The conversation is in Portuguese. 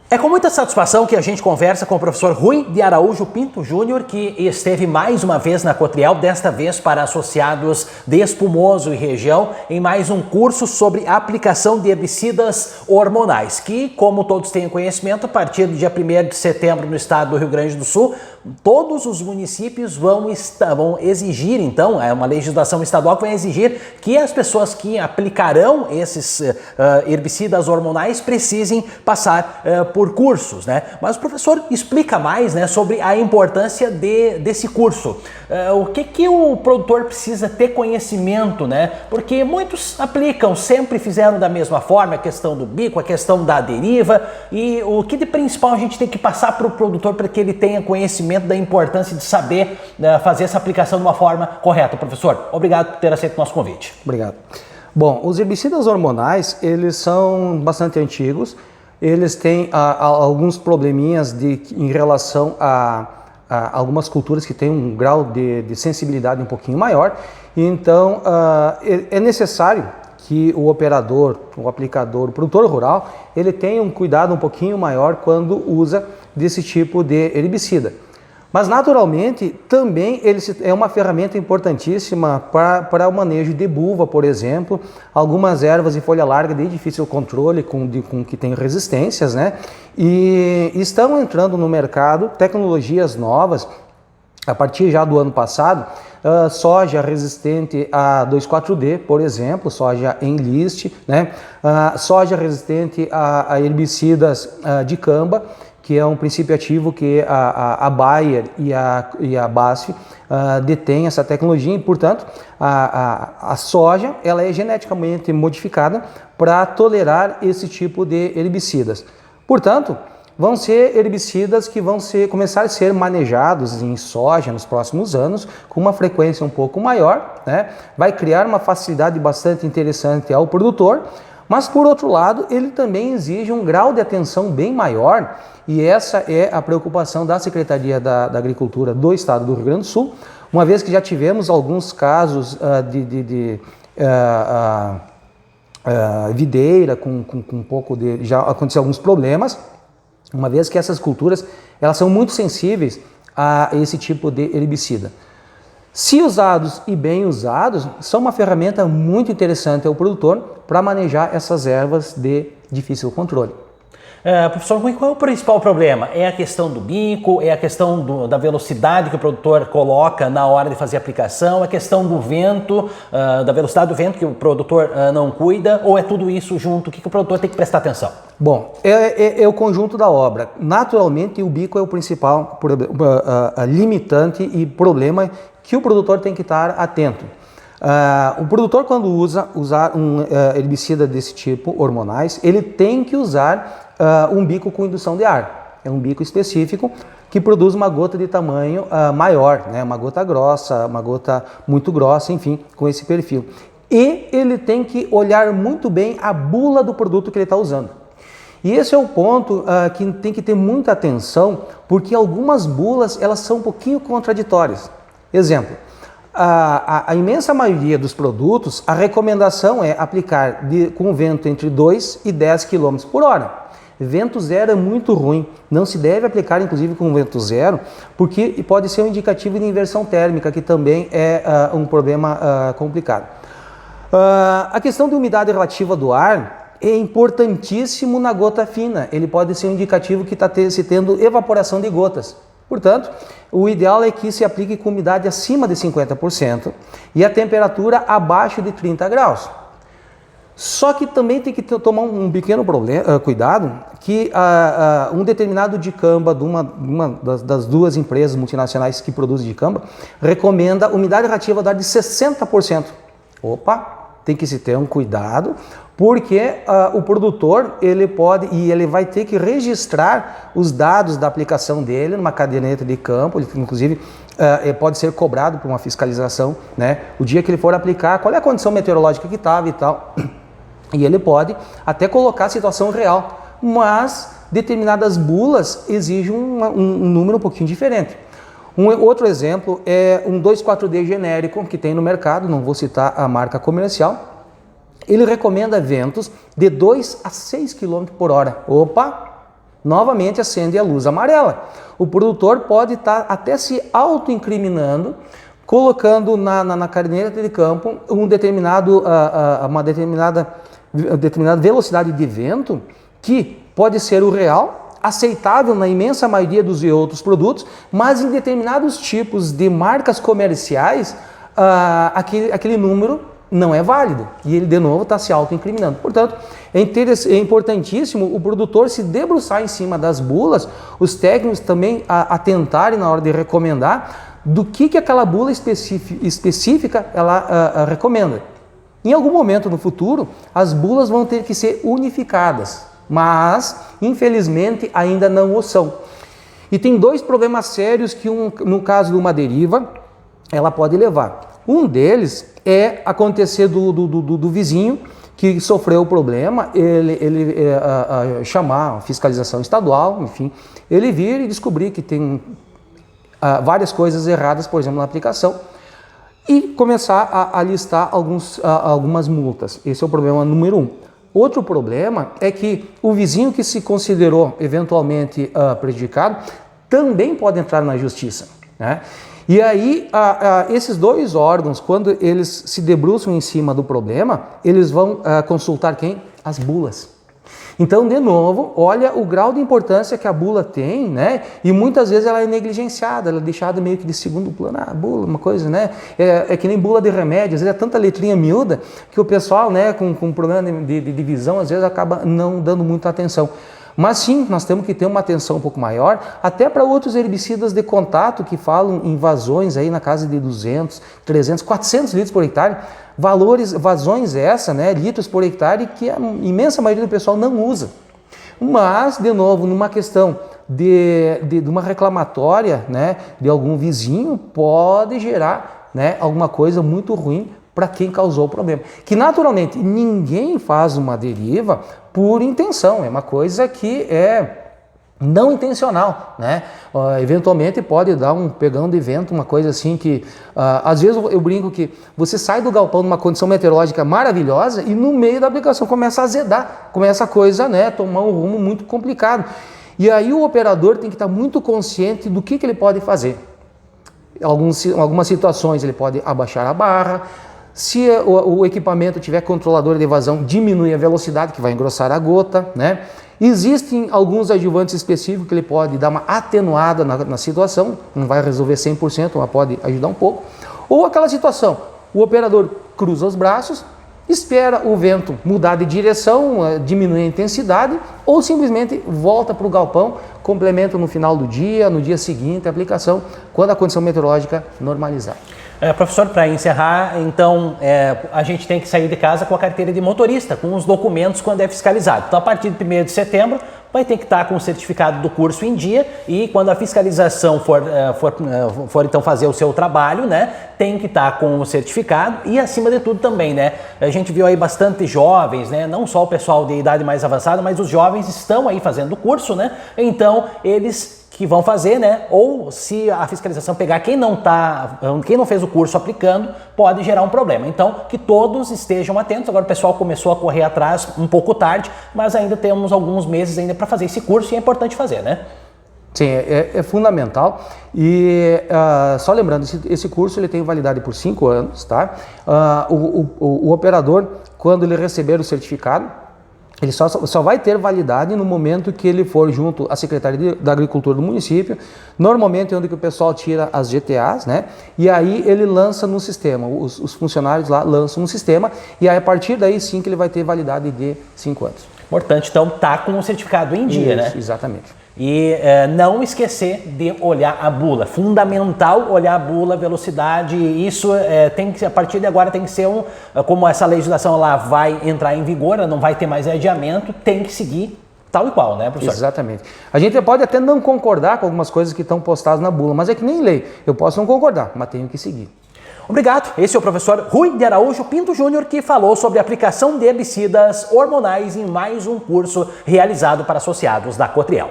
É com muita satisfação que a gente conversa com o professor Rui de Araújo Pinto Júnior, que esteve mais uma vez na Cotriel, desta vez para associados de Espumoso e região, em mais um curso sobre aplicação de herbicidas hormonais, que, como todos têm conhecimento, a partir do dia 1º de setembro no estado do Rio Grande do Sul, todos os municípios vão exigir, então, é uma legislação estadual que vai exigir que as pessoas que aplicarão esses herbicidas hormonais precisem passar por cursos, né? Mas o professor explica mais, né, sobre a importância desse curso. O que o produtor precisa ter conhecimento, né? Porque muitos aplicam, sempre fizeram da mesma forma, a questão do bico, a questão da deriva, e o que de principal a gente tem que passar para o produtor para que ele tenha conhecimento da importância de saber fazer essa aplicação de uma forma correta. Professor, obrigado por ter aceito o nosso convite. Obrigado. Bom, os herbicidas hormonais, eles são bastante antigos, eles têm alguns probleminhas em relação a algumas culturas que têm um grau de sensibilidade um pouquinho maior, então é necessário que o operador, o aplicador, o produtor rural, ele tenha um cuidado um pouquinho maior quando usa desse tipo de herbicida. Mas, naturalmente, também ele é uma ferramenta importantíssima para o manejo de buva, por exemplo, algumas ervas de folha larga de difícil controle, com que tem resistências, né? E estão entrando no mercado tecnologias novas, a partir já do ano passado, soja resistente a 2,4-D, por exemplo, soja enlist, né? Soja resistente a herbicidas de camba, que é um princípio ativo que a Bayer e a BASF detêm essa tecnologia e, portanto, a soja ela é geneticamente modificada para tolerar esse tipo de herbicidas. Portanto, vão ser herbicidas que vão começar a ser manejados em soja nos próximos anos com uma frequência um pouco maior, né? Vai criar uma facilidade bastante interessante ao produtor, mas, por outro lado, ele também exige um grau de atenção bem maior, e essa é a preocupação da Secretaria da Agricultura do Estado do Rio Grande do Sul, uma vez que já tivemos alguns casos de videira com um pouco de... já aconteceu alguns problemas, uma vez que essas culturas elas são muito sensíveis a esse tipo de herbicida. Se usados e bem usados, são uma ferramenta muito interessante ao produtor para manejar essas ervas de difícil controle. Professor Rui, qual é o principal problema? É a questão do bico, é a questão da velocidade que o produtor coloca na hora de fazer a aplicação, é a questão do vento, da velocidade do vento que o produtor não cuida, ou é tudo isso junto? O que o produtor tem que prestar atenção? Bom, é o conjunto da obra. Naturalmente, o bico é o principal limitante e problema que o produtor tem que estar atento. O produtor, quando usar um herbicida desse tipo, hormonais, ele tem que usar um bico com indução de ar. É um bico específico que produz uma gota de tamanho maior, né? Uma gota grossa, uma gota muito grossa, enfim, com esse perfil. E ele tem que olhar muito bem a bula do produto que ele está usando. E esse é o ponto que tem que ter muita atenção, porque algumas bulas elas são um pouquinho contraditórias. Exemplo, a imensa maioria dos produtos, a recomendação é aplicar com vento entre 2 e 10 km por hora. Vento zero é muito ruim, não se deve aplicar inclusive com vento zero, porque pode ser um indicativo de inversão térmica, que também é um problema complicado. A questão de umidade relativa do ar é importantíssimo na gota fina, ele pode ser um indicativo que está se tendo evaporação de gotas. Portanto, o ideal é que se aplique com umidade acima de 50% e a temperatura abaixo de 30 graus. Só que também tem que tomar um pequeno cuidado, que um determinado dicamba de uma das duas empresas multinacionais que produzem dicamba recomenda umidade relativa do ar de 60%. Opa, tem que se ter um cuidado, porque o produtor ele vai ter que registrar os dados da aplicação dele numa caderneta de campo, ele, inclusive pode ser cobrado por uma fiscalização, né? O dia que ele for aplicar, qual é a condição meteorológica que estava e tal, e ele pode até colocar a situação real, mas determinadas bulas exigem um número um pouquinho diferente. Outro exemplo é um 2,4-D genérico que tem no mercado, não vou citar a marca comercial. Ele recomenda ventos de 2 a 6 km por hora. Opa! novamente acende a luz amarela. O produtor pode estar até se auto-incriminando, colocando na caderneta de campo uma determinada velocidade de vento que pode ser o real, aceitável na imensa maioria dos outros produtos, mas em determinados tipos de marcas comerciais, aquele número não é válido e ele de novo está se auto-incriminando. Portanto, é importantíssimo o produtor se debruçar em cima das bulas, os técnicos também atentarem na hora de recomendar do que aquela bula específica ela recomenda. Em algum momento no futuro, as bulas vão ter que ser unificadas, mas infelizmente ainda não o são. E tem dois problemas sérios que no caso de uma deriva, ela pode levar. Um deles é acontecer do vizinho que sofreu o problema, ele chamar a fiscalização estadual, enfim, ele vir e descobrir que tem várias coisas erradas, por exemplo, na aplicação, e começar a listar algumas multas. Esse é o problema número 1. Outro problema é que o vizinho que se considerou eventualmente prejudicado também pode entrar na justiça, né? E aí, esses dois órgãos, quando eles se debruçam em cima do problema, eles vão consultar quem? As bulas. Então, de novo, olha o grau de importância que a bula tem, né? E muitas vezes ela é negligenciada, ela é deixada meio que de segundo plano. A bula, uma coisa, né? É que nem bula de remédio, às vezes é tanta letrinha miúda que o pessoal, né, com problema de visão, às vezes acaba não dando muita atenção. Mas sim, nós temos que ter uma atenção um pouco maior, até para outros herbicidas de contato que falam em vazões aí na casa de 200, 300, 400 litros por hectare. Vazões essa, né, litros por hectare, que a imensa maioria do pessoal não usa. Mas, de novo, numa questão de uma reclamatória, né, de algum vizinho, pode gerar, né, alguma coisa muito ruim para quem causou o problema. Que naturalmente ninguém faz uma deriva por intenção, é uma coisa que é não intencional, né? Eventualmente pode dar um pegão de vento, uma coisa assim que às vezes eu brinco que você sai do galpão numa condição meteorológica maravilhosa e no meio da aplicação começa a azedar, começa a coisa, né, tomar um rumo muito complicado. E aí o operador tem que estar muito consciente do que ele pode fazer. Algumas situações ele pode abaixar a barra. Se o equipamento tiver controlador de vazão, diminui a velocidade, que vai engrossar a gota, né? Existem alguns adjuvantes específicos que ele pode dar uma atenuada na situação, não vai resolver 100%, mas pode ajudar um pouco. Ou aquela situação, o operador cruza os braços, espera o vento mudar de direção, diminuir a intensidade, ou simplesmente volta para o galpão, complementa no final do dia, no dia seguinte, a aplicação, quando a condição meteorológica normalizar. Professor, para encerrar, então, a gente tem que sair de casa com a carteira de motorista, com os documentos quando é fiscalizado. Então, a partir de 1º de setembro, vai ter que estar com o certificado do curso em dia e quando a fiscalização for então fazer o seu trabalho, né, tem que estar com o certificado e, acima de tudo, também, né, a gente viu aí bastante jovens, né, não só o pessoal de idade mais avançada, mas os jovens estão aí fazendo o curso, né, então eles que vão fazer, né? Ou se a fiscalização pegar quem não fez o curso aplicando, pode gerar um problema. Então, que todos estejam atentos. Agora o pessoal começou a correr atrás um pouco tarde, mas ainda temos alguns meses ainda para fazer esse curso e é importante fazer, né? Sim, é fundamental. E só lembrando, esse curso ele tem validade por 5 anos, tá? O operador, quando ele receber o certificado, ele só vai ter validade no momento que ele for junto à Secretaria da Agricultura do município, normalmente é onde que o pessoal tira as GTAs, né? E aí ele lança no sistema, os funcionários lá lançam no sistema, e aí a partir daí sim que ele vai ter validade de 5 anos. Importante, então, tá com o certificado em dia, né? Exatamente. E não esquecer de olhar a bula. Fundamental olhar a bula, velocidade. Isso tem que, a partir de agora tem que ser como essa legislação lá vai entrar em vigor, não vai ter mais adiamento, tem que seguir tal e qual, né, professor? Exatamente. A gente pode até não concordar com algumas coisas que estão postadas na bula, mas é que nem lei. Eu posso não concordar, mas tenho que seguir. Obrigado. Esse é o professor Rui de Araújo Pinto Júnior, que falou sobre a aplicação de herbicidas hormonais em mais um curso realizado para associados da Cotriel.